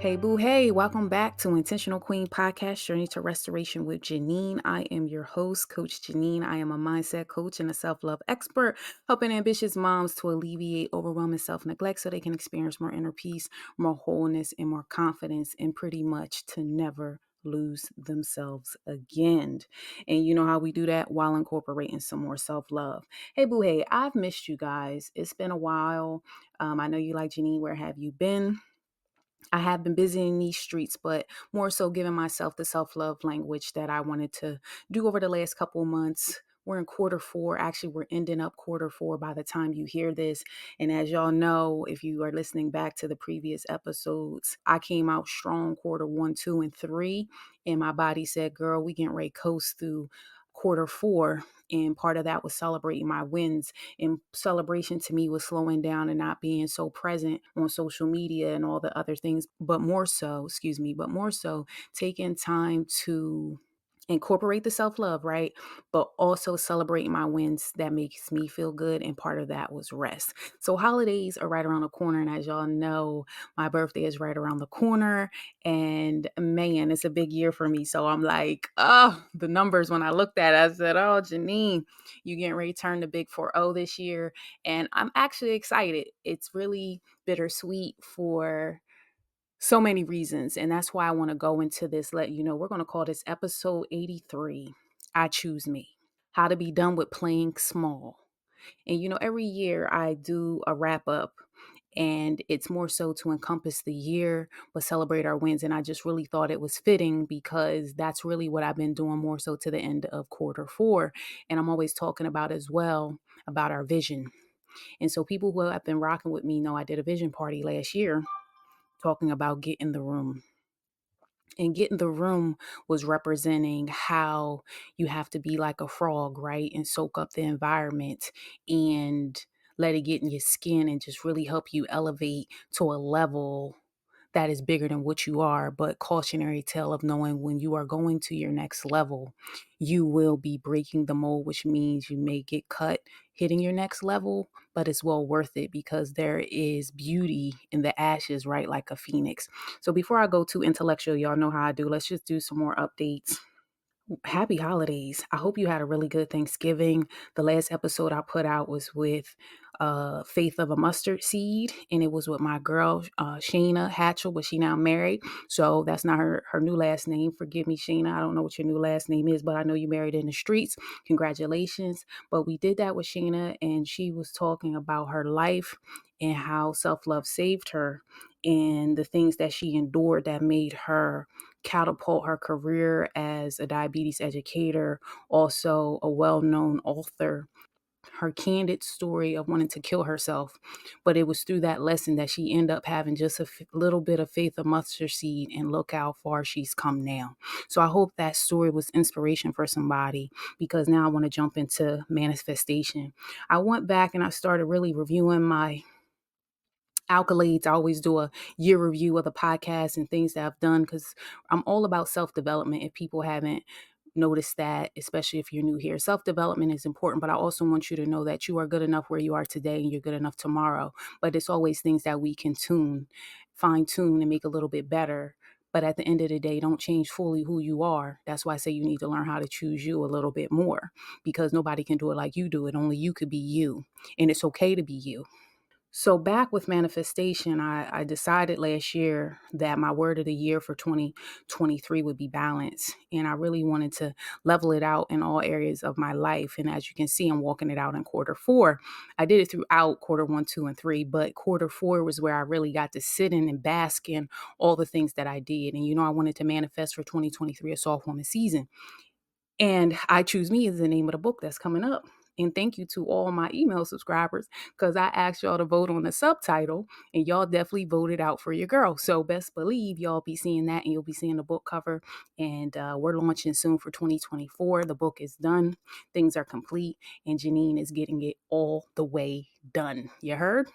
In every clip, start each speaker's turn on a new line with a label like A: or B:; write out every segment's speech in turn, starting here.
A: Hey, boo, hey, welcome back to Intentional Queen Podcast, Journey to Restoration with Janine. I am your host, Coach Janine. I am a mindset coach and a self-love expert, helping ambitious moms to alleviate overwhelming self-neglect so they can experience more inner peace, more wholeness, and more confidence, and pretty much to never lose themselves again. And you know how we do that? While incorporating some more self-love. Hey, boo, hey, I've missed you guys. It's been a while. I know you like Janine. Where have you been? I have been busy in these streets, but more so giving myself the self-love language that I wanted to do over the last couple of months. We're in quarter four. Actually, we're ending up quarter four by the time you hear this. And as y'all know, if you are listening back to the previous episodes, I came out strong quarter one, two, and three. And my body said, girl, we getting ready to coast through quarter four. And part of that was celebrating my wins. And celebration to me was slowing down and not being so present on social media and all the other things, but more so taking time to incorporate the self-love, right? But also celebrating my wins that makes me feel good. And part of that was rest. So holidays are right around the corner. And as y'all know, my birthday is right around the corner. And man, it's a big year for me. So I'm like, oh, the numbers, when I looked at it, I said, oh, Janine, you getting ready to turn the big 4-0 this year. And I'm actually excited. It's really bittersweet for so many reasons. And that's why I want to go into this, let you know, we're going to call this episode 83, I Choose Me. How to be done with playing small. And you know, every year I do a wrap up, and it's more so to encompass the year, but celebrate our wins. And I just really thought it was fitting because that's really what I've been doing more so to the end of quarter four. And I'm always talking about as well about our vision. And so people who have been rocking with me know I did a vision party last year talking about get in the room. And get in the room was representing how you have to be like a frog, right? And soak up the environment and let it get in your skin and just really help you elevate to a level that is bigger than what you are. But cautionary tale of knowing when you are going to your next level, you will be breaking the mold, which means you may get cut hitting your next level, but it's well worth it because there is beauty in the ashes, right? Like a phoenix. So before I go too intellectual, y'all know how I do. Let's just do some more updates. Happy holidays. I hope you had a really good Thanksgiving. The last episode I put out was with Faith of a Mustard Seed, and it was with my girl, Shayna Hatchell, but she now married. So that's not her new last name. Forgive me, Shayna. I don't know what your new last name is, but I know you married in the streets. Congratulations. But we did that with Shayna, and she was talking about her life and how self-love saved her and the things that she endured that made her catapult her career as a diabetes educator, also a well-known author. Her candid story of wanting to kill herself, but it was through that lesson that she ended up having just a little bit of faith of mustard seed, and look how far she's come now. So I hope that story was inspiration for somebody, because now I want to jump into manifestation. I went back and I started really reviewing my accolades. I always do a year review of the podcast and things that I've done because I'm all about self-development. If people haven't noticed that, especially if you're new here, self-development is important, but I also want you to know that you are good enough where you are today and you're good enough tomorrow. But it's always things that we can fine tune and make a little bit better. But at the end of the day, don't change fully who you are. That's why I say you need to learn how to choose you a little bit more, because nobody can do it like you do it. Only you could be you. And it's okay to be you. So back with manifestation, I decided last year that my word of the year for 2023 would be balance. And I really wanted to level it out in all areas of my life. And as you can see, I'm walking it out in quarter four. I did it throughout quarter one, two, and three, but quarter four was where I really got to sit in and bask in all the things that I did. And, you know, I wanted to manifest for 2023, a soft woman season. And I Choose Me is the name of the book that's coming up. And thank you to all my email subscribers, because I asked y'all to vote on the subtitle and y'all definitely voted out for your girl. So best believe y'all be seeing that, and you'll be seeing the book cover. And we're launching soon for 2024. The book is done. Things are complete. And Janine is getting it all the way done. You heard?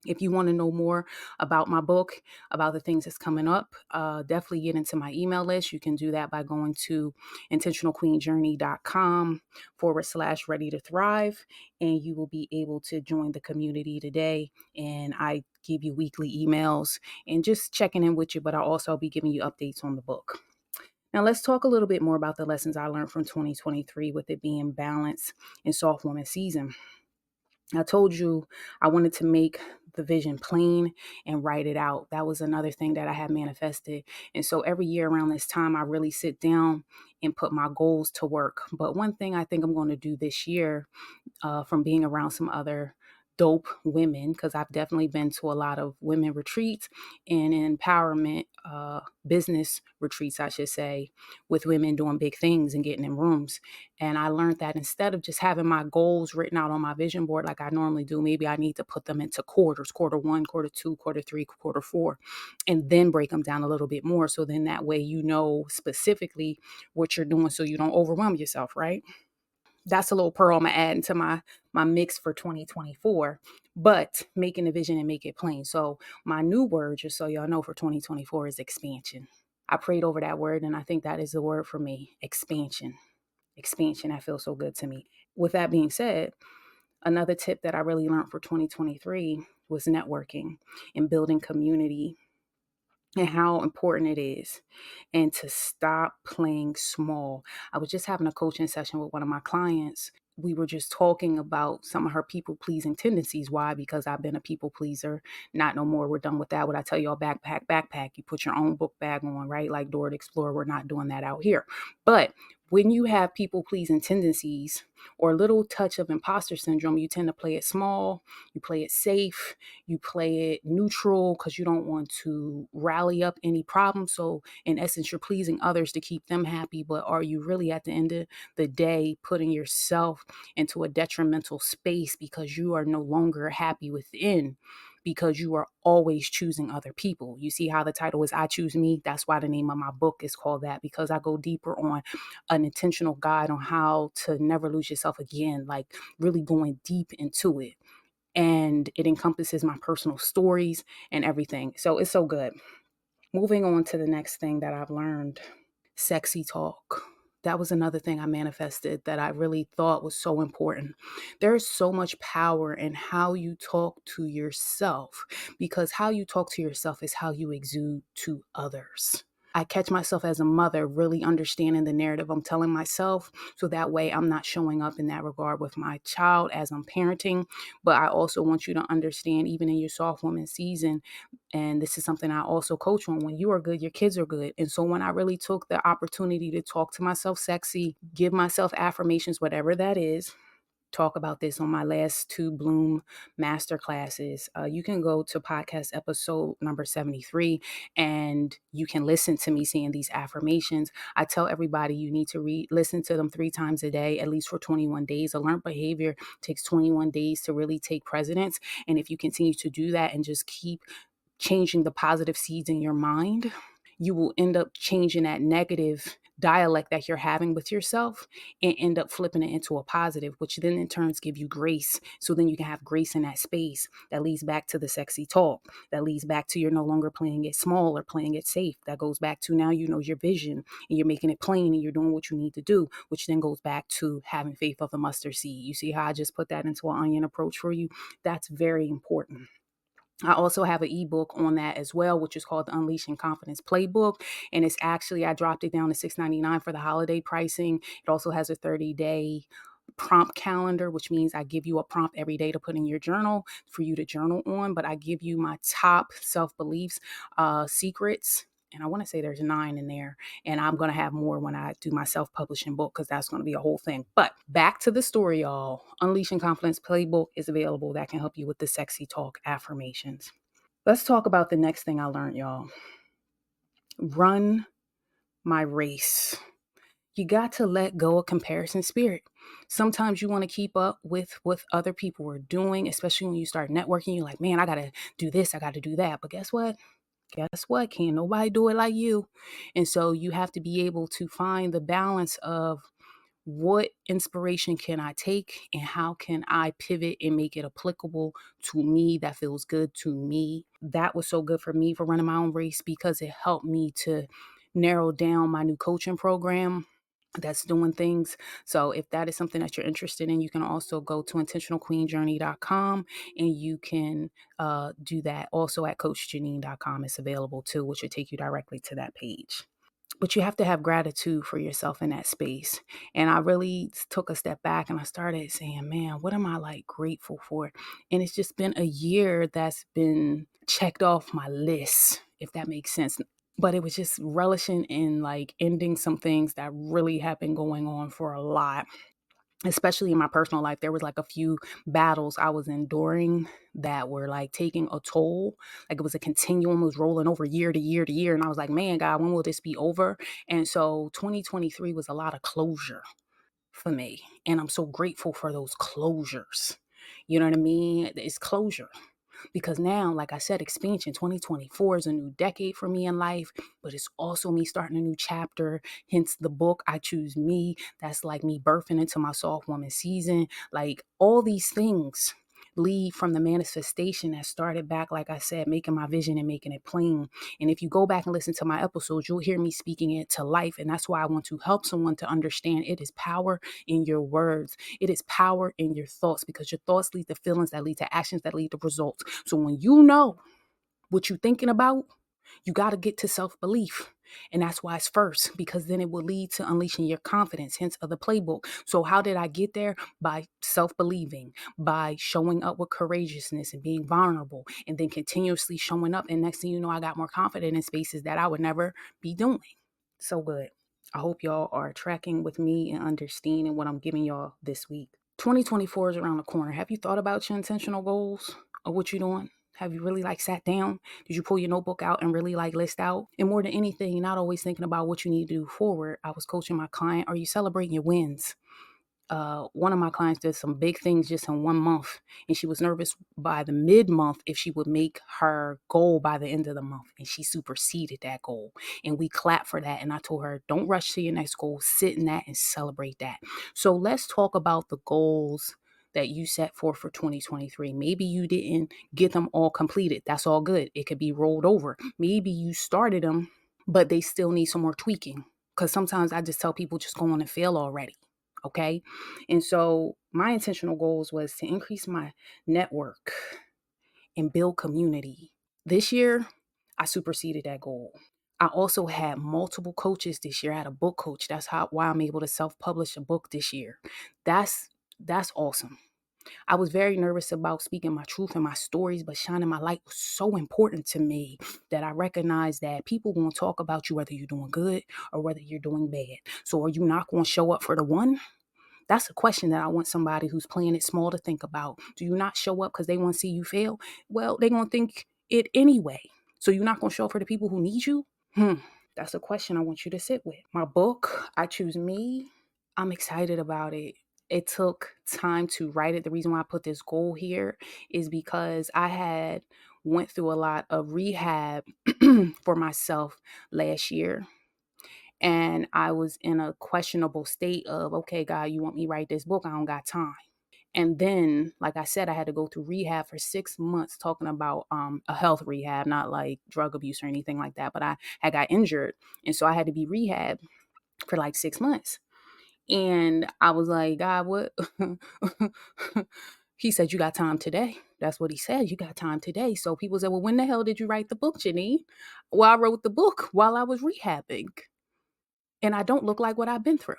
A: If you want to know more about my book, about the things that's coming up, definitely get into my email list. You can do that by going to intentionalqueenjourney.com/ready to thrive, and you will be able to join the community today. And I give you weekly emails and just checking in with you, but I'll also be giving you updates on the book. Now, let's talk a little bit more about the lessons I learned from 2023 with it being balance in soft woman season. I told you I wanted to make the vision plain and write it out. That was another thing that I had manifested. And so every year around this time, I really sit down and put my goals to work. But one thing I think I'm going to do this year, from being around some other dope women, because I've definitely been to a lot of women retreats and empowerment business retreats, I should say, with women doing big things and getting in rooms. And I learned that instead of just having my goals written out on my vision board like I normally do, maybe I need to put them into quarters: quarter one, quarter two, quarter three, quarter four, and then break them down a little bit more. So then that way you know specifically what you're doing so you don't overwhelm yourself, right? That's a little pearl I'm gonna add into my mix for 2024, but making a vision and make it plain. So my new word, just so y'all know, for 2024 is expansion. I prayed over that word, and I think that is the word for me: expansion. Expansion. That feels so good to me. With that being said, another tip that I really learned for 2023 was networking and building community, and how important it is, and to stop playing small. I was just having a coaching session with one of my clients. We were just talking about some of her people pleasing tendencies. Why? Because I've been a people pleaser. Not no more. We're done with that. What I tell y'all, backpack. You put your own book bag on, right? Like Dora the Explorer. We're not doing that out here. But when you have people pleasing tendencies or a little touch of imposter syndrome, you tend to play it small, you play it safe, you play it neutral because you don't want to rally up any problems. So in essence, you're pleasing others to keep them happy, but are you really at the end of the day putting yourself into a detrimental space because you are no longer happy within, because you are always choosing other people? You see how the title is I Choose Me? That's why the name of my book is called that, because I go deeper on an intentional guide on how to never lose yourself again, like really going deep into it. And it encompasses my personal stories and everything. So it's so good. Moving on to the next thing that I've learned: sexy talk. That was another thing I manifested that I really thought was so important. There is so much power in how you talk to yourself, because how you talk to yourself is how you exude to others. I catch myself as a mother really understanding the narrative I'm telling myself, so that way I'm not showing up in that regard with my child as I'm parenting. But I also want you to understand, even in your soft woman season, and this is something I also coach on: when you are good, your kids are good. And so when I really took the opportunity to talk to myself sexy, give myself affirmations, whatever that is, talk about this on my last two Bloom master classes. You can go to podcast episode number 73 and you can listen to me saying these affirmations. I tell everybody you need to listen to them 3 times a day, at least for 21 days. A learned behavior takes 21 days to really take precedence. And if you continue to do that and just keep changing the positive seeds in your mind, you will end up changing that negative dialect that you're having with yourself and end up flipping it into a positive, which then in turns give you grace. So then you can have grace in that space. That leads back to the sexy talk. That leads back to you're no longer playing it small or playing it safe. That goes back to now you know your vision and you're making it plain and you're doing what you need to do, which then goes back to having faith of a mustard seed. You see how I just put that into an onion approach for you? That's very important. I also have an ebook on that as well, which is called the Unleashing Confidence Playbook. And it's actually, I dropped it down to $6.99 for the holiday pricing. It also has a 30-day prompt calendar, which means I give you a prompt every day to put in your journal for you to journal on. But I give you my top self-beliefs, secrets. And I want to say there's 9 in there. And I'm going to have more when I do my self-publishing book, because that's going to be a whole thing. But back to the story, y'all. Unleashing Confidence Playbook is available. That can help you with the sexy talk affirmations. Let's talk about the next thing I learned, y'all. Run my race. You got to let go of comparison spirit. Sometimes you want to keep up with what other people are doing, especially when you start networking. You're like, man, I got to do this, I got to do that. But guess what? Can't nobody do it like you. And so you have to be able to find the balance of what inspiration can I take and how can I pivot and make it applicable to me that feels good to me? That was so good for me for running my own race because it helped me to narrow down my new coaching program that's doing things. So if that is something that you're interested in, you can also go to intentionalqueenjourney.com and you can do that. Also at coachjanine.com, it's available too, which will take you directly to that page. But you have to have gratitude for yourself in that space. And I really took a step back and I started saying, man, what am I like grateful for? And it's just been a year that's been checked off my list, if that makes sense. But it was just relishing in like ending some things that really have been going on for a lot, especially in my personal life. There was like a few battles I was enduring that were like taking a toll. Like it was a continuum, it was rolling over year to year to year. And I was like, man, God, when will this be over? And so 2023 was a lot of closure for me. And I'm so grateful for those closures. You know what I mean? It's closure. Because now, like I said, expansion 2024 is a new decade for me in life, but it's also me starting a new chapter. Hence the book, I Choose Me. That's like me birthing into my soft woman season. Like all these things lead from the manifestation that started back, like I said, making my vision and making it plain. And if you go back and listen to my episodes, you'll hear me speaking it to life. And that's why I want to help someone to understand it is power in your words. It is power in your thoughts, because your thoughts lead to feelings that lead to actions that lead to results. So when you know what you're thinking about, you got to get to self-belief. And that's why it's first, because then it will lead to unleashing your confidence, hence of the playbook. So how did I get there? By self-believing, by showing up with courageousness and being vulnerable, and then continuously showing up. And next thing you know, I got more confident in spaces that I would never be doing. So good. I hope y'all are tracking with me and understanding what I'm giving y'all this week. 2024 is around the corner. Have you thought about your intentional goals or what you're doing? Have you really like sat down? Did you pull your notebook out and really like list out? And more than anything, you're not always thinking about what you need to do forward. I was coaching my client. Are you celebrating your wins? One of my clients did some big things just in 1 month, and she was nervous by the mid-month if she would make her goal by the end of the month, and she superseded that goal, and we clapped for that. And I told her, don't rush to your next goal, sit in that and celebrate that. So let's talk about the goals that you set for 2023. Maybe you didn't get them all completed. That's all good. It could be rolled over. Maybe you started them, but they still need some more tweaking, because sometimes I just tell people just go on and fail already. Okay. And so my intentional goals was to increase my network and build community. This year, I superseded that goal. I also had multiple coaches this year. I had a book coach. That's why I'm able to self-publish a book this year. That's awesome. I was very nervous about speaking my truth and my stories, but shining my light was so important to me that I recognized that people going to talk about you whether you're doing good or whether you're doing bad. So are you not going to show up for the one? That's a question that I want somebody who's playing it small to think about. Do you not show up because they want to see you fail? Well, they're going to think it anyway. So you're not going to show up for the people who need you? That's a question I want you to sit with. My book, I Choose Me, I'm excited about it. It took time to write it. The reason why I put this goal here is because I had went through a lot of rehab for myself last year. And I was in a questionable state of, okay, God, you want me to write this book? I don't got time. And then, like I said, I had to go through rehab for 6 months, talking about a health rehab, not like drug abuse or anything like that. But I had got injured. And so I had to be rehab for like 6 months. And I was like, God, what? He said, you got time today. That's what he said. You got time today. So people said, well, when the hell did you write the book, Janine? Well, I wrote the book while I was rehabbing. And I don't look like what I've been through.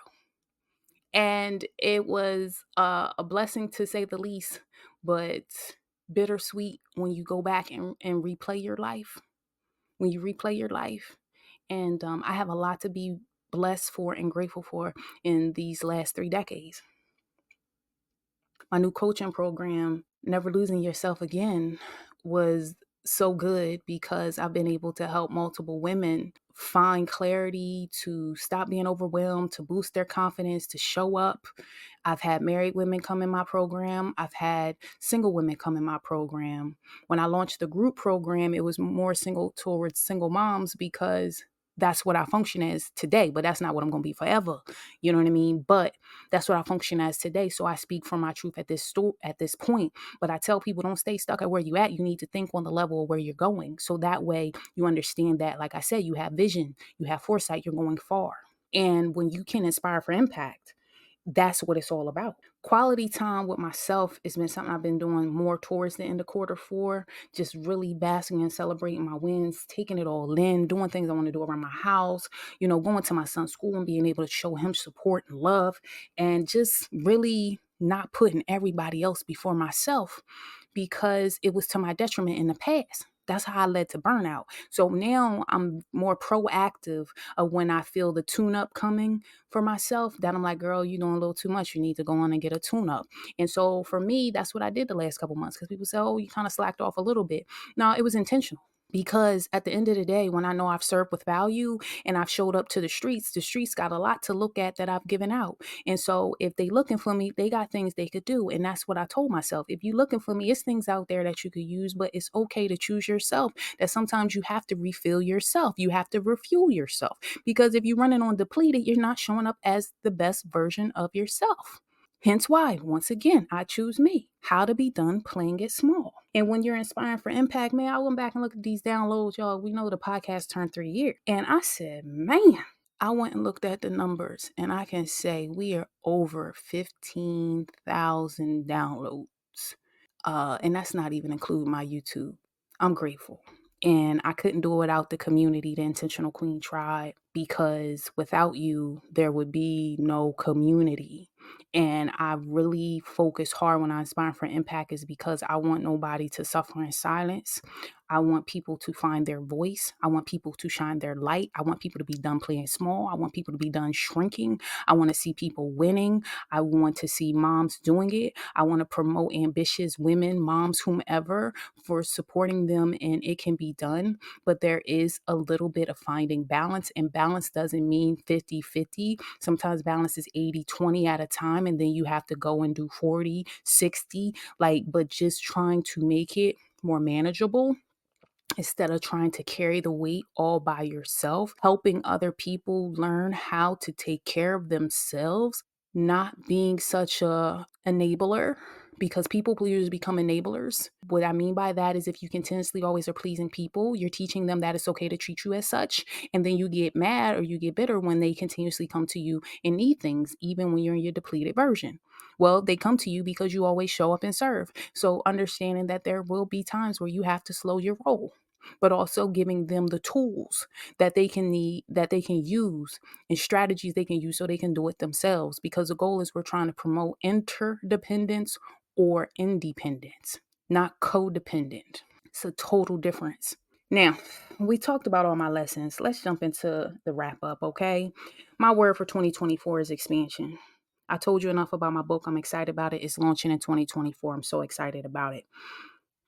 A: And it was a blessing to say the least, but bittersweet when you go back and replay your life, when you replay your life. And I have a lot to be blessed for and grateful for in these last 3 decades. My new coaching program, Never Losing Yourself Again, was so good because I've been able to help multiple women find clarity, to stop being overwhelmed, to boost their confidence, to show up. I've had married women come in my program. I've had single women come in my program. When I launched the group program, it was more single towards single moms because that's what I function as today, but that's not what I'm going to be forever. You know what I mean? But that's what I function as today. So I speak from my truth at this point. But I tell people, don't stay stuck at where you at. You need to think on the level of where you're going. So that way you understand that, like I said, you have vision, you have foresight, you're going far. And when you can inspire for impact, that's what it's all about. Quality time with myself has been something I've been doing more towards the end of quarter 4, just really basking and celebrating my wins, taking it all in, doing things I want to do around my house, going to my son's school and being able to show him support and love, and just really not putting everybody else before myself, because it was to my detriment in the past. That's how I led to burnout. So now I'm more proactive of when I feel the tune up coming for myself, that I'm like, girl, you're doing a little too much. You need to go on and get a tune up. And so for me, that's what I did the last couple months, because people say, oh, you kind of slacked off a little bit. No, it was intentional. Because at the end of the day, when I know I've served with value and I've showed up to the streets got a lot to look at that I've given out. And so if they looking for me, they got things they could do. And that's what I told myself. If you looking for me, it's things out there that you could use, but it's okay to choose yourself. That sometimes you have to refill yourself. You have to refuel yourself. Because if you're running on depleted, you're not showing up as the best version of yourself. Hence why, once again, I choose me. How to be done playing it small. And when you're inspiring for impact, man, I went back and looked at these downloads, y'all. We know the podcast turned 3 years. And I said, man, I went and looked at the numbers, and I can say we are over 15,000 downloads. And that's not even including my YouTube. I'm grateful. And I couldn't do it without the community, the Intentional Queen Tribe, because without you, there would be no community. And I really focus hard when I inspire for impact, is because I want nobody to suffer in silence. I want people to find their voice. I want people to shine their light. I want people to be done playing small. I want people to be done shrinking. I want to see people winning. I want to see moms doing it. I want to promote ambitious women, moms, whomever, for supporting them, and it can be done. But there is a little bit of finding balance, and balance doesn't mean 50-50. Sometimes balance is 80-20 at a time, and then you have to go and do 40-60, but just trying to make it more manageable, instead of trying to carry the weight all by yourself, helping other people learn how to take care of themselves, not being such a enabler, because people pleasers become enablers. What I mean by that is, if you continuously always are pleasing people, you're teaching them that it's okay to treat you as such. And then you get mad or you get bitter when they continuously come to you and need things, even when you're in your depleted version. Well, they come to you because you always show up and serve. So understanding that there will be times where you have to slow your roll, but also giving them the tools that they can use, and strategies they can use so they can do it themselves. Because the goal is, we're trying to promote interdependence or independence, not codependent. It's a total difference. Now, we talked about all my lessons. Let's jump into the wrap up, okay? My word for 2024 is expansion. I told you enough about my book. I'm excited about it. It's launching in 2024. I'm so excited about it.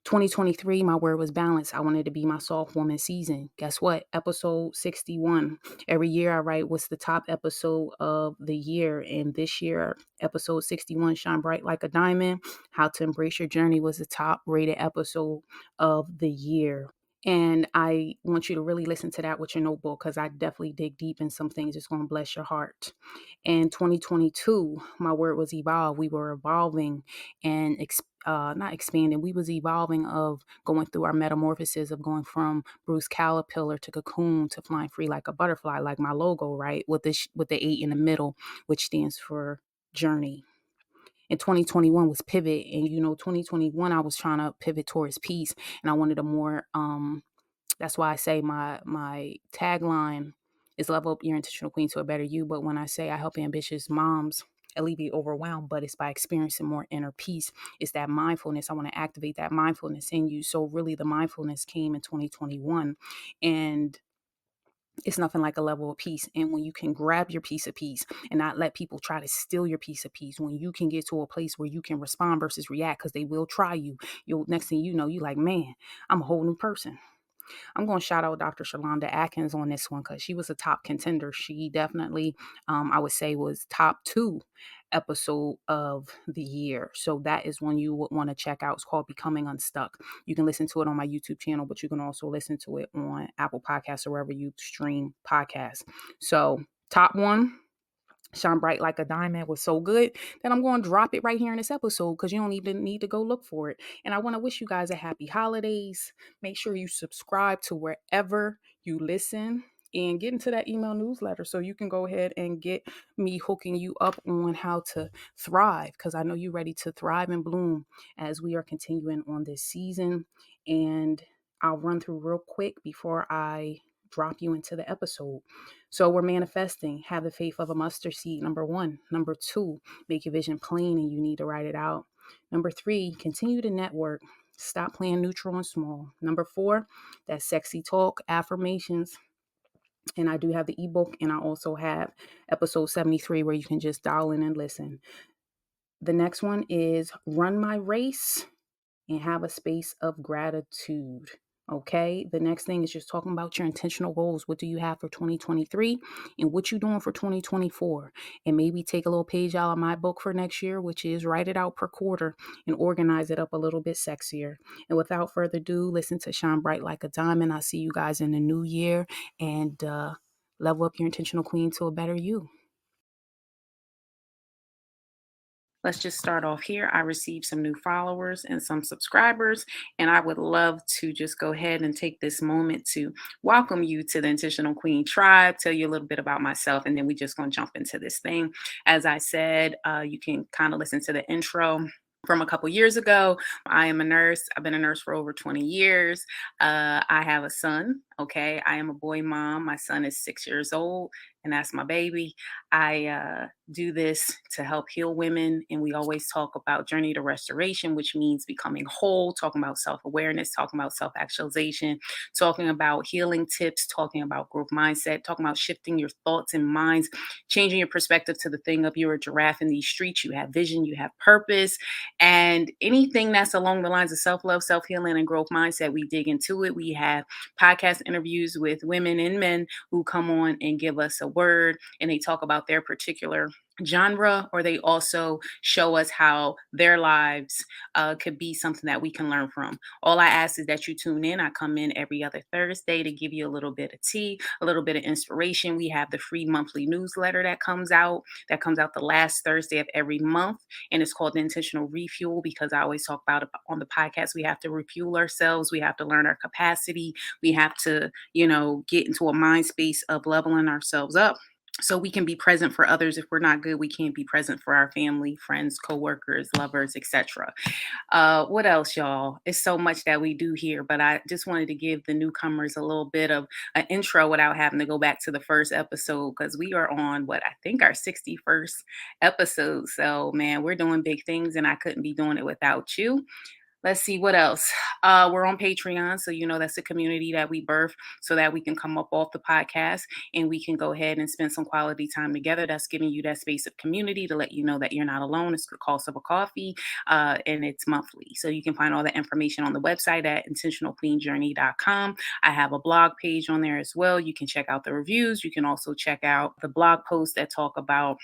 A: 2023, my word was balance. I wanted to be my soft woman season. Guess what? Episode 61. Every year I write what's the top episode of the year. And this year, episode 61, Shine Bright Like a Diamond, How to Embrace Your Journey, was the top rated episode of the year. And I want you to really listen to that with your notebook, because I definitely dig deep in some things that's going to bless your heart. In 2022, my word was evolve. We were evolving and not expanding. We was evolving, of going through our metamorphosis of going from Bruce Caterpillar to cocoon to flying free like a butterfly, like my logo, right? With the 8 in the middle, which stands for journey. And 2021 was pivot. And 2021, I was trying to pivot towards peace. And I wanted a more, that's why I say my tagline is level up your intentional queen to a better you. But when I say I help ambitious moms alleviate overwhelm, but it's by experiencing more inner peace. It's that mindfulness. I want to activate that mindfulness in you. So really the mindfulness came in 2021. And it's nothing like a level of peace. And when you can grab your piece of peace and not let people try to steal your piece of peace, when you can get to a place where you can respond versus react, because they will try you, you'll, next thing you know, you like, man, I'm a whole new person. I'm going to shout out Dr. Shalonda Atkins on this one because she was a top contender. She definitely, I would say, was top two episode of the year. So that is one you would want to check out. It's called Becoming Unstuck. You can listen to it on my YouTube channel, but you can also listen to it on Apple Podcasts or wherever you stream podcasts. So top one, Shine Bright Like a Diamond, was so good that I'm going to drop it right here in this episode because you don't even need to go look for it. And I want to wish you guys a happy holidays. Make sure you subscribe to wherever you listen and get into that email newsletter so you can go ahead and get me hooking you up on how to thrive, because I know you're ready to thrive and bloom as we are continuing on this season. And I'll run through real quick before I drop you into the episode. So we're manifesting. Have the faith of a mustard seed, number one. Number two, make your vision plain and you need to write it out. Number three, continue to network. Stop playing neutral and small. Number four, that sexy talk, affirmations. And I do have the ebook, and I also have episode 73 where you can just dial in and listen. The next one is run my race and have a space of gratitude. Okay. The next thing is just talking about your intentional goals. What do you have for 2023 and what you doing for 2024? And maybe take a little page out of my book for next year, which is write it out per quarter and organize it up a little bit sexier. And without further ado, listen to Shine Bright Like a Diamond. I'll see you guys in the new year, and level up your intentional queen to a better you. Let's just start off here. I received some new followers and some subscribers, and I would love to just go ahead and take this moment to welcome you to the Intentional Queen Tribe, tell you a little bit about myself, and then we just going to jump into this thing. As I said, you can kind of listen to the intro from a couple years ago. I am a nurse. I've been a nurse for over 20 years. I have a son. Okay. I am a boy mom. My son is 6 years old, and that's my baby. I do this to help heal women. And we always talk about journey to restoration, which means becoming whole, talking about self awareness, talking about self actualization, talking about healing tips, talking about growth mindset, talking about shifting your thoughts and minds, changing your perspective to the thing of you're a giraffe in these streets. You have vision, you have purpose, and anything that's along the lines of self love, self healing, and growth mindset, we dig into it. We have podcast interviews with women and men who come on and give us a word, and they talk about their particular genre, or they also show us how their lives could be something that we can learn from. All I ask is that you tune in. I come in every other Thursday to give you a little bit of tea, a little bit of inspiration. We have the free monthly newsletter that comes out the last Thursday of every month, and it's called the Intentional Refuel, because I always talk about it on the podcast. We have to refuel ourselves. We have to learn our capacity. We have to, get into a mind space of leveling ourselves up so we can be present for others. If we're not good, we can't be present for our family, friends, coworkers, lovers, etc. What else, y'all? It's so much that we do here, but I just wanted to give the newcomers a little bit of an intro without having to go back to the first episode, because we are on what I think our 61st episode. So, man, we're doing big things, and I couldn't be doing it without you. Let's see what else. We're on Patreon, so that's a community that we birth so that we can come up off the podcast and we can go ahead and spend some quality time together. That's giving you that space of community to let you know that you're not alone. It's the cost of a coffee, and it's monthly. So you can find all the information on the website at intentionalqueenjourney.com. I have a blog page on there as well. You can check out the reviews. You can also check out the blog posts that talk about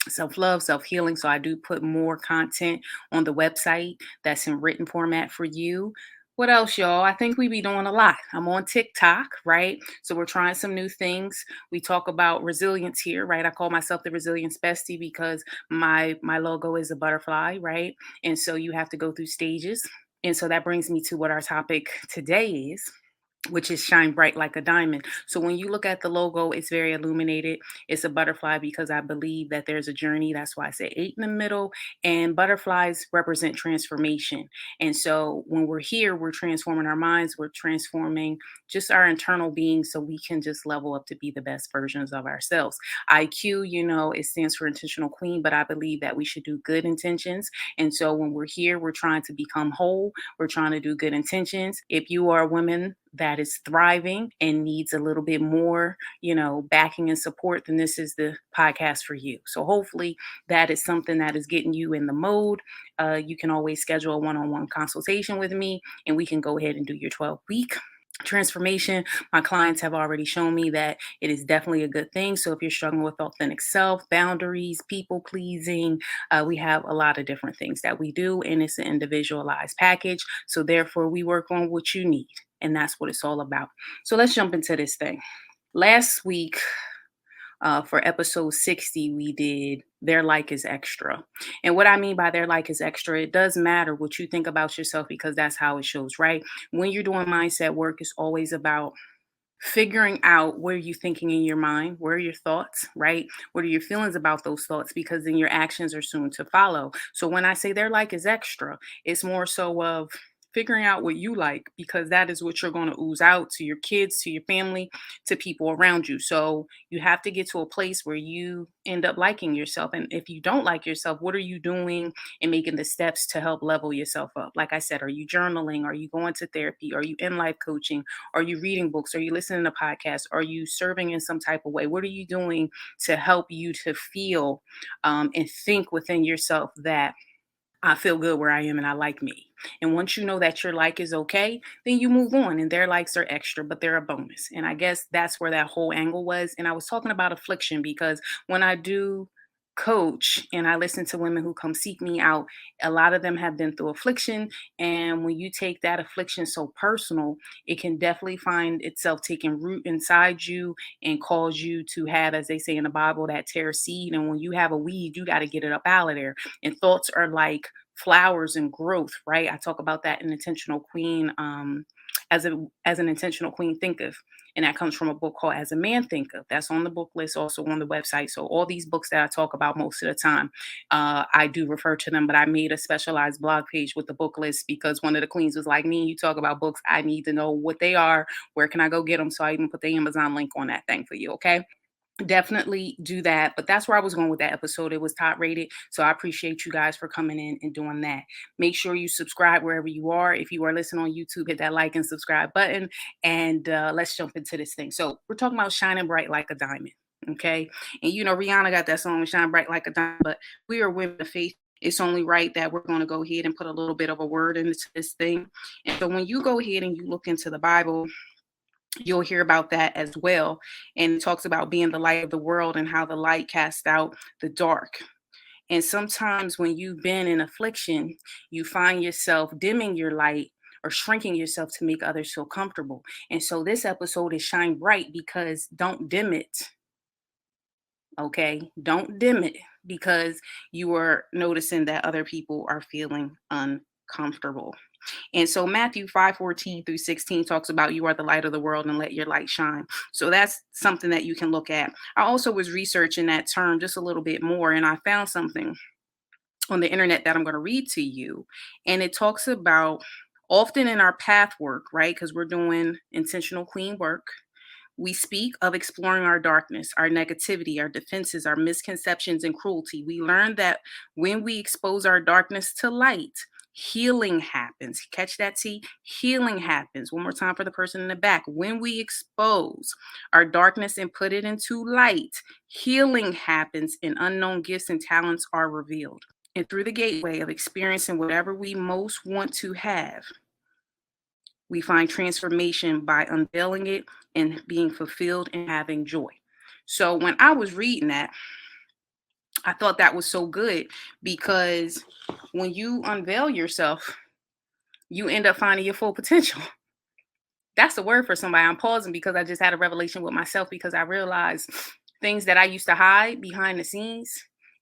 A: self-love, self-healing. So I do put more content on the website that's in written format for you. What else, y'all? I think we be doing a lot. I'm on TikTok, right? So we're trying some new things. We talk about resilience here, right? I call myself the resilience bestie because my logo is a butterfly, right? And so you have to go through stages. And so that brings me to what our topic today is, which is shine bright like a diamond. So when you look at the logo, it's very illuminated. It's a butterfly because I believe that there's a journey. That's why I say 8 in the middle. And butterflies represent transformation. And so when we're here, we're transforming our minds. We're transforming just our internal being so we can just level up to be the best versions of ourselves. IQ, it stands for intentional queen, but I believe that we should do good intentions. And so when we're here, we're trying to become whole. We're trying to do good intentions. If you are a woman that is thriving and needs a little bit more, backing and support, then this is the podcast for you. So hopefully that is something that is getting you in the mode. You can always schedule a one-on-one consultation with me, and we can go ahead and do your 12-week. transformation. My clients have already shown me that it is definitely a good thing. So if you're struggling with authentic self, boundaries, people pleasing, we have a lot of different things that we do, and it's an individualized package. So therefore, we work on what you need, and that's what it's all about. So let's jump into this thing. Last week, for episode 60, we did their like is extra. And what I mean by their like is extra, it does matter what you think about yourself because that's how it shows, right? When you're doing mindset work, it's always about figuring out where you're thinking in your mind, where are your thoughts, right? What are your feelings about those thoughts? Because then your actions are soon to follow. So when I say their like is extra, it's more so of figuring out what you like because that is what you're going to ooze out to your kids, to your family, to people around you. So you have to get to a place where you end up liking yourself. And if you don't like yourself, what are you doing and making the steps to help level yourself up? Like I said, are you journaling? Are you going to therapy? Are you in life coaching? Are you reading books? Are you listening to podcasts? Are you serving in some type of way? What are you doing to help you to feel and think within yourself that I feel good where I am and I like me? And once you know that your like is okay, then you move on and their likes are extra, but they're a bonus. And I guess that's where that whole angle was. And I was talking about affliction because when I do coach and I listen to women who come seek me out, a lot of them have been through affliction. And when you take that affliction so personal, it can definitely find itself taking root inside you and cause you to have, as they say in the Bible, that tear seed. And when you have a weed, you got to get it up out of there. And thoughts are like flowers and growth, right? I talk about that in Intentional Queen, as an intentional queen thinketh. And that comes from a book called As a Man Thinketh. That's on the book list, also on the website. So all these books that I talk about most of the time, I do refer to them, but I made a specialized blog page with the book list because one of the queens was like, me, you talk about books. I need to know what they are. Where can I go get them? So I even put the Amazon link on that thing for you. Okay. Definitely do that. But that's where I was going with that episode. It was top rated. So I appreciate you guys for coming in and doing that. Make sure you subscribe wherever you are. If you are listening on YouTube, hit that like and subscribe button. And let's jump into this thing. So we're talking about shining bright like a diamond. Okay. And you know, Rihanna got that song, Shine Bright Like a Diamond. But we are women of faith. It's only right that we're going to go ahead and put a little bit of a word into this thing. And so when you go ahead and you look into the Bible, you'll hear about that as well. And it talks about being the light of the world and how the light casts out the dark. And sometimes when you've been in affliction, you find yourself dimming your light or shrinking yourself to make others feel comfortable. And so this episode is Shine Bright because don't dim it. Okay. Don't dim it because you are noticing that other people are feeling uncomfortable. And so Matthew 5:14 through 16 talks about you are the light of the world and let your light shine. So that's something that you can look at. I also was researching that term just a little bit more and I found something on the internet that I'm going to read to you. And it talks about often in our path work, right? Because we're doing intentional clean work. We speak of exploring our darkness, our negativity, our defenses, our misconceptions, and cruelty. We learn that when we expose our darkness to light, healing happens. Catch that T? Healing happens. One more time for the person in the back. When we expose our darkness and put it into light, healing happens and unknown gifts and talents are revealed. And through the gateway of experiencing whatever we most want to have, we find transformation by unveiling it and being fulfilled and having joy. So when I was reading that, I thought that was so good because when you unveil yourself, you end up finding your full potential. That's the word for somebody. I'm pausing because I just had a revelation with myself because I realized things that I used to hide behind the scenes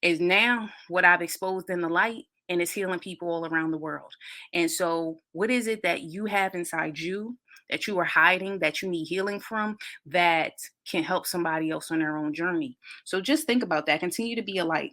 A: is now what I've exposed in the light and it's healing people all around the world. And so, what is it that you have inside you that you are hiding that you need healing from that can help somebody else on their own journey? So, just think about that. Continue to be a light.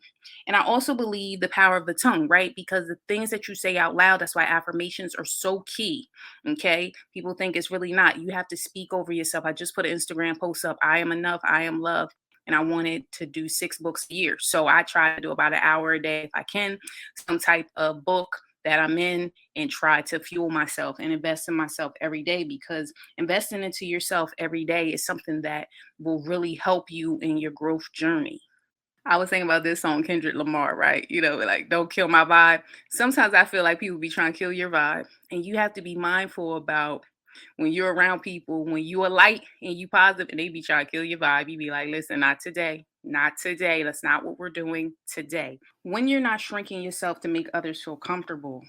A: And I also believe the power of the tongue, right? Because the things that you say out loud, that's why affirmations are so key. Okay. People think it's really not. You have to speak over yourself. I just put an Instagram post up. I am enough. I am loved. And I wanted to do 6 books a year. So I try to do about an hour a day if I can, some type of book that I'm in and try to fuel myself and invest in myself every day because investing into yourself every day is something that will really help you in your growth journey. I was thinking about this song, Kendrick Lamar, right? You know, like, don't kill my vibe. Sometimes I feel like people be trying to kill your vibe, and you have to be mindful about When you're around people, when you are light and you positive and they be trying to kill your vibe, you be like, listen, not today. Not today. That's not what we're doing today. When you're not shrinking yourself to make others feel comfortable,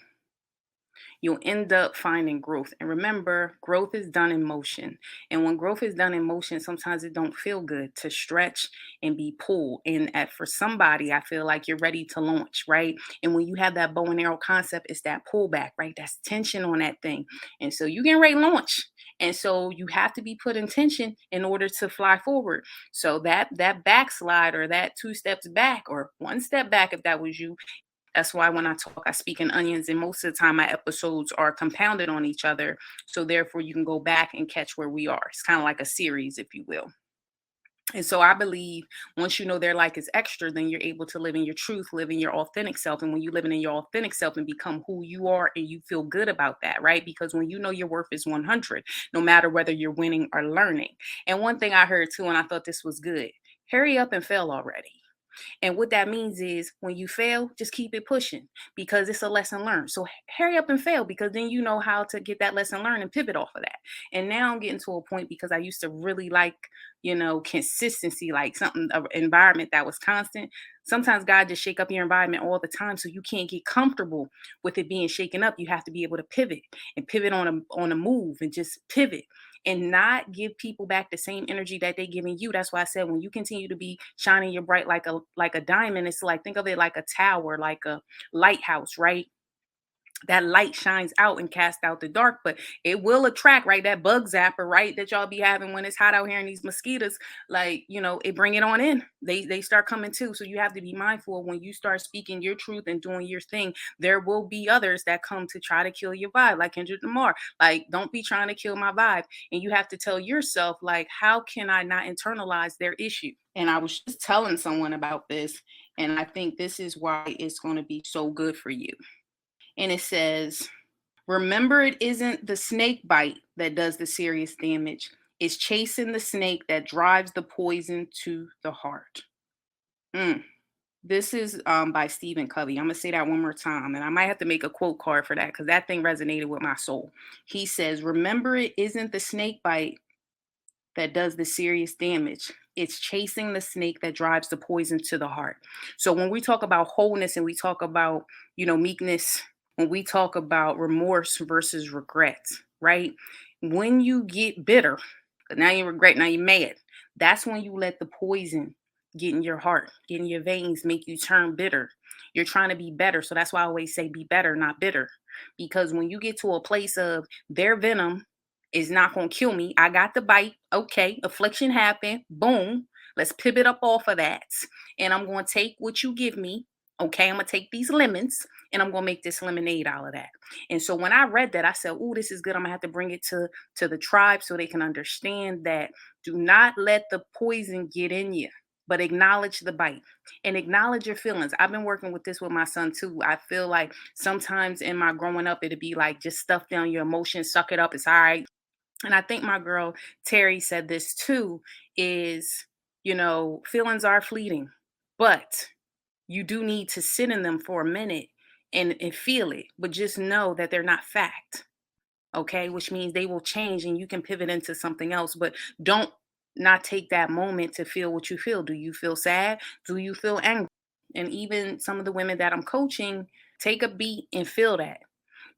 A: you'll end up finding growth. And remember, growth is done in motion. And when growth is done in motion, sometimes it don't feel good to stretch and be pulled. And for somebody, I feel like you're ready to launch, right? And when you have that bow and arrow concept, it's that pullback, right? That's tension on that thing. And so you getting ready to launch. And so you have to be put in tension in order to fly forward. So that backslide or that two steps back or one step back, if that was you, that's why when I talk, I speak in onions, and most of the time my episodes are compounded on each other. So therefore, you can go back and catch where we are. It's kind of like a series, if you will. And so I believe once you know their like is extra, then you're able to live in your truth, live in your authentic self. And when you live in your authentic self and become who you are and you feel good about that, right? Because when you know your worth is 100, no matter whether you're winning or learning. And one thing I heard too, and I thought this was good, hurry up and fail already. And what that means is when you fail, just keep it pushing because it's a lesson learned. So hurry up and fail because then you know how to get that lesson learned and pivot off of that. And now I'm getting to a point because I used to really like, consistency, like something, an environment that was constant. Sometimes God just shake up your environment all the time so you can't get comfortable with it being shaken up. You have to be able to pivot and pivot on a move and just pivot and not give people back the same energy that they giving you. That's why I said when you continue to be shining your bright like a diamond, it's like think of it like a tower, like a lighthouse, right? That light shines out and casts out the dark, but it will attract, right? That bug zapper, right? That y'all be having when it's hot out here and these mosquitoes, like, it bring it on in. They start coming too. So you have to be mindful when you start speaking your truth and doing your thing, there will be others that come to try to kill your vibe, like Kendrick Lamar. Like, don't be trying to kill my vibe. And you have to tell yourself, like, how can I not internalize their issue? And I was just telling someone about this, and I think this is why it's going to be so good for you. And it says, remember, it isn't the snake bite that does the serious damage. It's chasing the snake that drives the poison to the heart. Mm. This is by Stephen Covey. I'm going to say that one more time. And I might have to make a quote card for that because that thing resonated with my soul. He says, remember, it isn't the snake bite that does the serious damage. It's chasing the snake that drives the poison to the heart. So when we talk about wholeness and we talk about, meekness, when we talk about remorse versus regret, right? When you get bitter, 'cause now you regret, now you're mad. That's when you let the poison get in your heart, get in your veins, make you turn bitter. You're trying to be better. So that's why I always say be better, not bitter. Because when you get to a place of their venom is not going to kill me. I got the bite. Okay. Affliction happened. Boom. Let's pivot up off of that. And I'm going to take what you give me. Okay. I'm going to take these lemons and I'm going to make this lemonade out of that. And so when I read that, I said, oh, this is good. I'm going to have to bring it to the tribe so they can understand that do not let the poison get in you, but acknowledge the bite and acknowledge your feelings. I've been working with this with my son too. I feel like sometimes in my growing up, it'd be like just stuff down your emotions, suck it up. It's all right. And I think my girl Terry said this too, is, feelings are fleeting, but you do need to sit in them for a minute and feel it, but just know that they're not fact. Okay. Which means they will change and you can pivot into something else, but don't not take that moment to feel what you feel. Do you feel sad? Do you feel angry? And even some of the women that I'm coaching, take a beat and feel that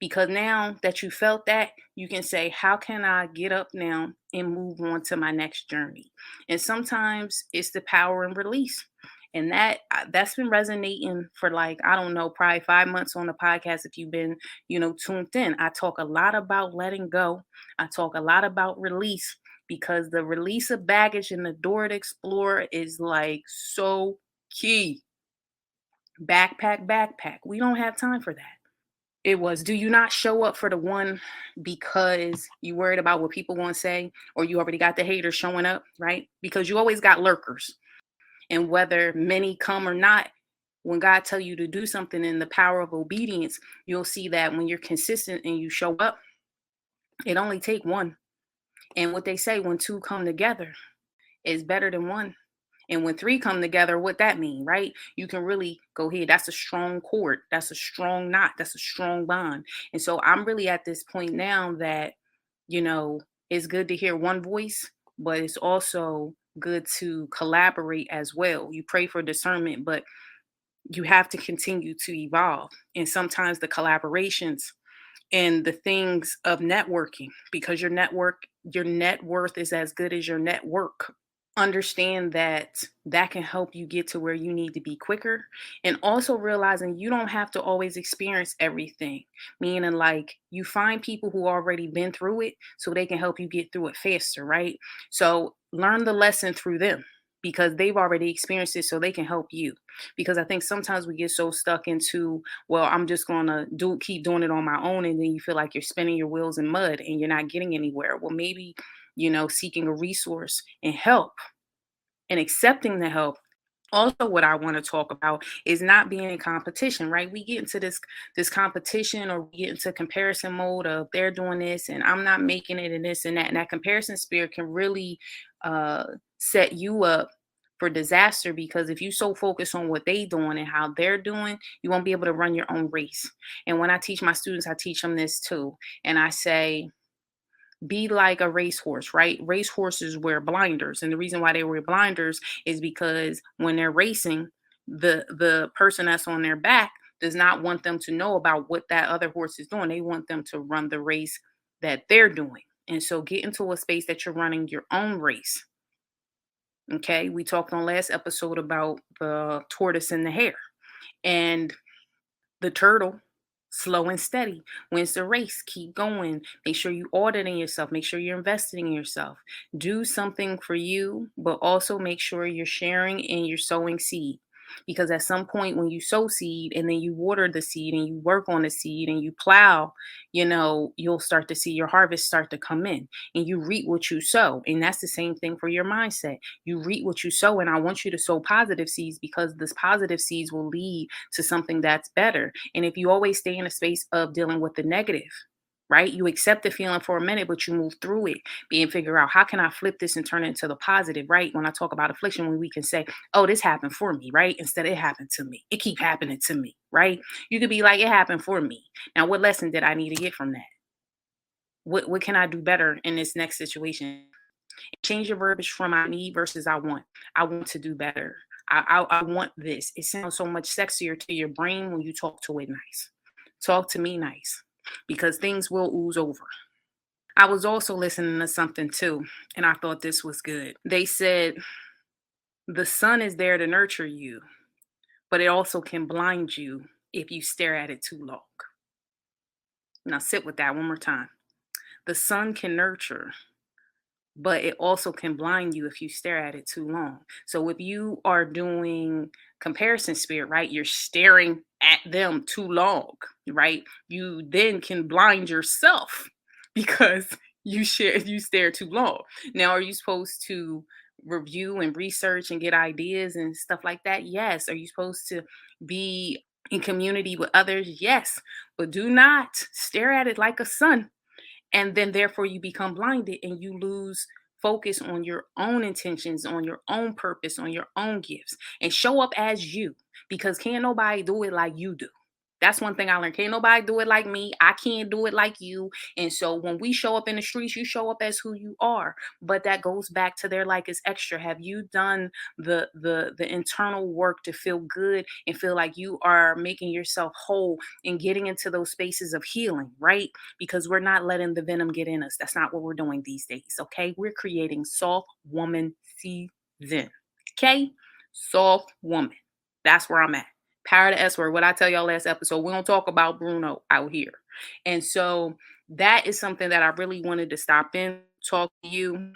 A: because now that you felt that, you can say, how can I get up now and move on to my next journey? And sometimes it's the power and release. And that's been resonating for like, I don't know, probably 5 months on the podcast. If you've been, tuned in, I talk a lot about letting go. I talk a lot about release because the release of baggage and the door to explore is like so key. Backpack. We don't have time for that. It was, do you not show up for the one because you worried about what people want to say, or you already got the haters showing up, right? Because you always got lurkers. And whether many come or not, when God tell you to do something in the power of obedience, you'll see that when you're consistent and you show up, it only take one. And what they say, when two come together, is better than one. And when three come together, what that mean, right? You can really go ahead. That's a strong cord. That's a strong knot. That's a strong bond. And so I'm really at this point now that you know, it's good to hear one voice, but it's also good to collaborate as well. You pray for discernment, but you have to continue to evolve. And sometimes the collaborations and the things of networking, because your net worth is as good as your network. Understand that that can help you get to where you need to be quicker, and also realizing you don't have to always experience everything, meaning like you find people who already been through it so they can help you get through it faster, right? So learn the lesson through them because they've already experienced it so they can help you. Because I think sometimes we get so stuck into, well, I'm just going to do keep doing it on my own, and then you feel like you're spinning your wheels in mud and you're not getting anywhere. Well, maybe, seeking a resource and help and accepting the help. Also, what I want to talk about is not being in competition, right? We get into this competition, or we get into comparison mode of they're doing this and I'm not making it, and this and that. And that comparison spirit can really uh set you up for disaster, because if you so focus on what they doing and how they're doing, you won't be able to run your own race. And when I teach my students, I teach them this too. And I say, be like a racehorse, right? Racehorses wear blinders, and the reason why they wear blinders is because when they're racing, the person that's on their back does not want them to know about what that other horse is doing. They want them to run the race that they're doing. And so get into a space that you're running your own race. Okay, we talked on last episode about the tortoise and the hare. And the turtle, slow and steady, wins the race. Keep going. Make sure you auditing yourself. Make sure you're investing in yourself. Do something for you, but also make sure you're sharing and you're sowing seed. Because at some point, when you sow seed and then you water the seed and you work on the seed and you plow, you'll start to see your harvest start to come in, and you reap what you sow. And that's the same thing for your mindset. You reap what you sow. And I want you to sow positive seeds, because this positive seeds will lead to something that's better. And if you always stay in a space of dealing with the negative, right? You accept the feeling for a minute, but you move through it, and figure out, how can I flip this and turn it into the positive, right? When I talk about affliction, when we can say, oh, this happened for me, right? Instead of it happened to me. It keep happening to me, right? You could be like, it happened for me. Now, what lesson did I need to get from that? What can I do better in this next situation? Change your verbiage from I need versus I want. I want to do better. I want this. It sounds so much sexier to your brain when you talk to it nice. Talk to me nice, because things will ooze over. I was also listening to something too, and I thought this was good. They said the sun is there to nurture you, but it also can blind you if you stare at it too long. Now sit with that one more time. The sun can nurture, but it also can blind you if you stare at it too long. So if you are doing comparison spirit, right, you're staring at them too long, right? You then can blind yourself because you stare too long. Now, are you supposed to review and research and get ideas and stuff like that? Yes. Are you supposed to be in community with others? Yes. But do not stare at it like a sun, and then therefore you become blinded and you lose focus on your own intentions, on your own purpose, on your own gifts, and show up as you, because can't nobody do it like you do. That's one thing I learned. Can't nobody do it like me. I can't do it like you. And so when we show up in the streets, you show up as who you are. But that goes back to their like is extra. Have you done the internal work to feel good and feel like you are making yourself whole and getting into those spaces of healing, right? Because we're not letting the venom get in us. That's not what we're doing these days. Okay. We're creating soft woman season. Okay. Soft woman. That's where I'm at. Power of the S word. What I tell y'all last episode, we don't talk about Bruno out here. And so that is something that I really wanted to stop in, talk to you.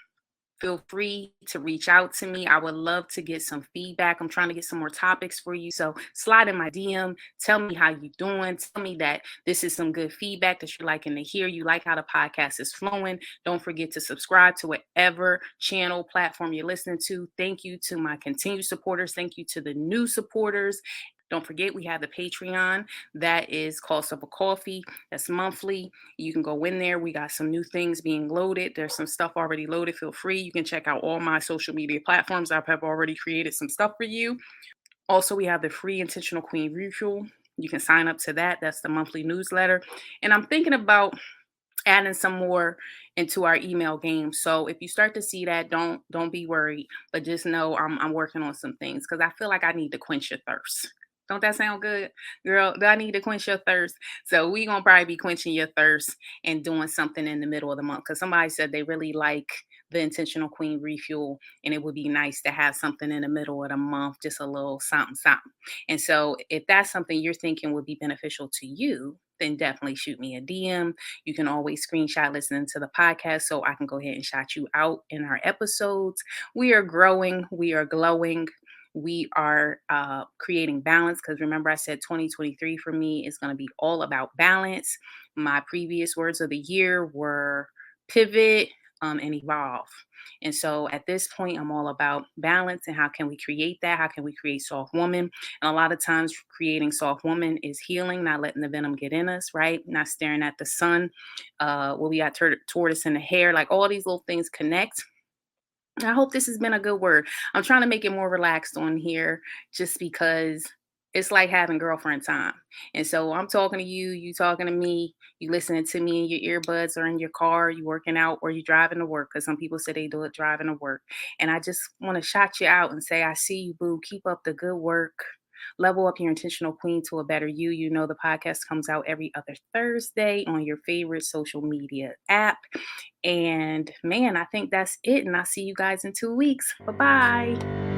A: Feel free to reach out to me. I would love to get some feedback. I'm trying to get some more topics for you. So slide in my DM. Tell me how you doing. Tell me that this is some good feedback that you're liking to hear. You like how the podcast is flowing. Don't forget to subscribe to whatever channel platform you're listening to. Thank you to my continued supporters. Thank you to the new supporters. Don't forget, we have the Patreon that is Cost of a Coffee. That's monthly. You can go in there. We got some new things being loaded. There's some stuff already loaded. Feel free. You can check out all my social media platforms. I have already created some stuff for you. Also, we have the free Intentional Queen Ritual. You can sign up to that. That's the monthly newsletter. And I'm thinking about adding some more into our email game. So if you start to see that, don't be worried, but just know I'm working on some things because I feel like I need to quench your thirst. Don't that sound good? Girl, do I need to quench your thirst? So we gonna probably be quenching your thirst and doing something in the middle of the month. Cause somebody said they really like the intentional queen refuel, and it would be nice to have something in the middle of the month, just a little something, something. And so if that's something you're thinking would be beneficial to you, then definitely shoot me a DM. You can always screenshot listening to the podcast so I can go ahead and shout you out in our episodes. We are growing, we are glowing, we are creating balance because remember, I said 2023 for me is going to be all about balance. My previous words of the year were pivot and evolve. And so at this point, I'm all about balance and how can we create that? How can we create soft woman? And a lot of times, creating soft woman is healing, not letting the venom get in us, right? Not staring at the sun. What we got tortoise in the hair, like all these little things connect. I hope this has been a good word. I'm trying to make it more relaxed on here just because it's like having girlfriend time. And so I'm talking to you, you talking to me, you listening to me in your earbuds or in your car, you working out or you driving to work because some people say they do it driving to work. And I just want to shout you out and say, I see you, boo. Keep up the good work. Level up your intentional queen to a better you. You know, the podcast comes out every other Thursday on your favorite social media app. And man, I think that's it. And I'll see you guys in 2 weeks. Bye bye.